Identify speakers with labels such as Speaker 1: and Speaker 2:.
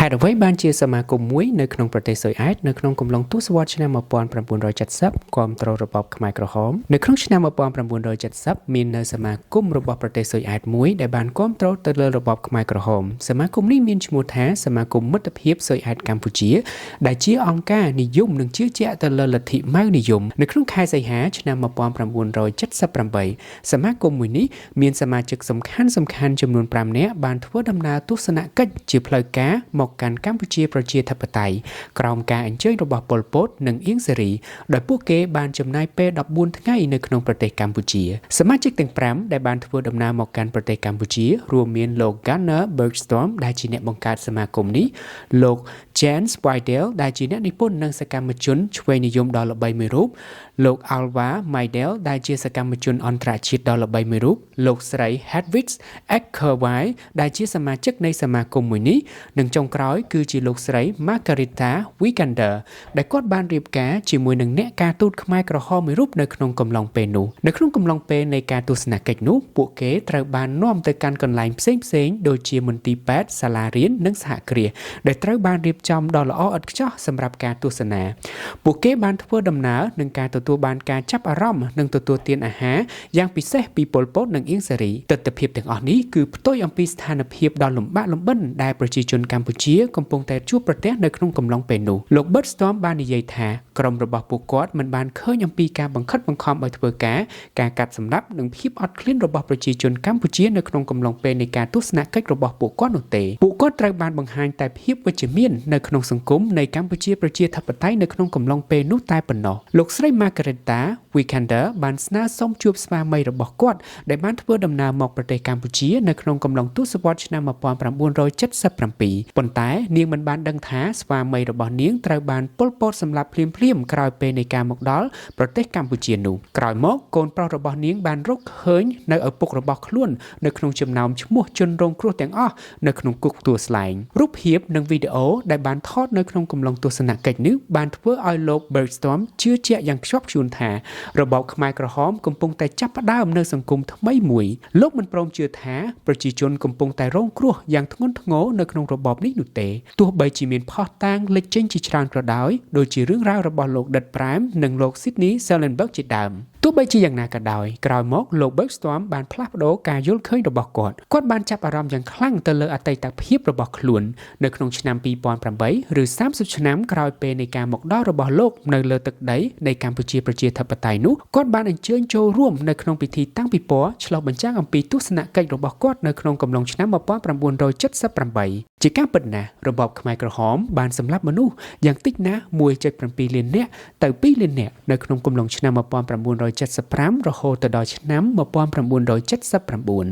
Speaker 1: ហេតុអ្វីបានជាសមាគមមួយនៅក្នុងប្រទេសស៊ុយអែតនៅក្នុងកំឡុងទសវត្សរ៍ឆ្នាំ1970គាំទ្ររបបខ្មែរក្រហមនៅក្នុងឆ្នាំ1970មាននៅសមាគមរបស់ប្រទេសស៊ុយអែតមួយដែលបានគាំទ្រទៅលើរបបខ្មែរក្រហមសមាគមនេះមានឈ្មោះថាសមាគមមិត្តភាពស៊ុយអែតកម្ពុជាដែលជាអង្គការនិយមនិងជឿជាក់ទៅលើលទ្ធិម៉ៅនិយមនៅក្នុងខែសីហាឆ្នាំ1978សមាគមមួយនេះមានសមាជិកសំខាន់ចំនួន5នាក់បានធ្វើដំណើរទស្សនកិច្ចជាផ្លូវការមកកាន់កម្ពុជាប្រជាធិបតេយ្យក្រោមការអញ្ជើញរបស់ប៉ុល ពត និងអៀង សារីដោយពួកគេបានចំណាយពេល14ថ្ងៃនៅក្នុងប្រទេសកម្ពុជាសមាជិកទាំង5ដែលបានធ្វើដំណើរមកកាន់ប្រទេសកម្ពុជារួមមានលោក Gunnar Bergstrom ដែលជាអ្នកបង្កើតសមាគមនេះលោក Jens Weidel ដែលជាអ្នកនិពន្ធនិងសកម្មជនឆ្វេងនិយមដ៏ល្បីមួយរូបលោក Alva Meidel ដែលជាសកម្មជនអន្តរជាតិដ៏ល្បីមួយរូបលោកស្រី Hedwig Eckerwey ដែលជាសមាជិកនៃសមាគមមួយនេះនិងចុងក្រោយគឺជាលោកស្រី Margarita Vikander ដែលគាត់បានរៀបការជាមួយនឹងអ្នកការទូតខ្មែរក្រហមមួយរូបនៅក្នុងកំឡុងពេលនោះនៅក្នុងកំឡុងពេលនៃការទស្សនកិច្ចនោះពួកគេត្រូវបាននាំទៅកាន់កន្លែងផ្សេងដូចជាមន្ទីរពេទ្យសាលារៀននិងសហគ្រាសដែលត្រូវបានរៀបចំដ៏ល្អឥតខ្ចោះសម្រាប់ការទស្សនាពួកគេបានធ្វើដំណើរនឹងការទទួលបានការចាប់អារម្មណ៍និងទទួលទានអាហារយ៉ាងពិសេសពីប៉ុល ពត និងអៀង សារីទិដ្ឋភាពទាំងអស់នេះគឺផ្ទុយអំពីស្ថានភាពដ៏លំបាកលំបិនដែលប្រជាជនកម្ពុជាកំពុងតែជួបប្រទះនៅក្នុងកំឡុងពេលនោះលោក Bergstrom បាននិយាយថាក្រុមរបស់ពួកគាត់មិនបានឃើញអំពីការបង្ខិតបង្ខំឲ្យធ្វើការកាត់សម្លាប់និងភាពអត់ឃ្លានរបស់ប្រជាជនកម្ពុជានៅក្នុងកំឡុងពេលនៃការទស្សនកិច្ចរបស់ពួកគាត់នោះទេពួកគាត់ត្រូវបានបង្ហាញតែភាពវិជ្ជមាននៅក្នុងសង្គមនៃកម្ពុជាប្រជាធិបតេយ្យនៅក្នុងកំឡុងពេលនោះតែប៉ុណ្ណោះលោកស្រី Margarita Vikander បានស្នើសុំជួបស្វាមីរបស់គាត់ដែលបានធ្វើដំណើរមកប្រទេសកម្ពុជានៅក្នុងកំឡុងទសវត្សរ៍ឆ្នាំ1977ប៉ុន្តែនាងមិនបានដឹងថាស្វាមីរបស់នាងត្រូវបានប៉ុល ពត សម្លាប់ភ្លាមក្រោយពេលនៃការមកដល់ប្រទេសកម្ពុជានោះក្រោយមកកូនប្រុសរបស់នាងបានរកឃើញនៅឪពុករបស់ខ្លួននៅក្នុងចំណោមឈ្មោះជនរងគ្រោះទាំងអស់នៅក្នុងគុកទួលស្លែងរូបភាពនិងវីដេអូដែលបានថតនៅក្នុងកំឡុងទស្សនកិច្ចនេះបានធ្វើឲ្យលោក Bergstrom ជឿជាក់យ៉ាងខ្ជាប់ខ្ជួនថារបបខ្មែរក្រហមកំពុងតែចាប់ផ្ដើមនៅសង្គមថ្មីមួយលោកមិនព្រមជឿថាប្រជាជនកំពុងតែរងគ្រោះយ៉ាងធ្ងន់ធ្ងរនៅក្នុងរបបនេះនោះទេទោះបីជាមានផុសតាងលេចចេញជាច្រើនក៏ដោយដូចជារឿងរ៉ាវរបស់លោក ដិត ប្រែមនិងលោក Sydney Schellenberg ជាដើមទោះបីជាយ៉ាងណាក៏ដោយក្រោយមកលោក Bergstrom បានផ្លាស់ប្ដូរការយល់ឃើញរបស់គាត់បានចាប់អារម្មណ៍យ៉ាងខ្លាំងទៅលើអតីតភាពរបស់ខ្លួននៅក្នុងឆ្នាំ2008ឬ30ឆ្នាំក្រោយពេលនៃការមកដល់របស់លោកនៅលើទឹកដីនៃកម្ពុជាប្រជាធិបតេយ្យនោះគាត់បានអញ្ជើញចូលរួមនៅក្នុងពិធីតាំងពិព័រណ៍ឆ្លុះបញ្ចាំងអំពីទស្សនកិច្ចរបស់គាត់នៅក្នុងកំឡុងឆ្នាំ1978ជាការពិតណាស់របបខ្មែរក្រហមបានសម្លាប់មនុស្សយ៉ាងតិចណាស់ 1.7 លាននាក់ទៅ2លាននាក់នៅក្នុងកំឡុងឆ្នាំ1975រហូតទៅដល់ឆ្នាំ1979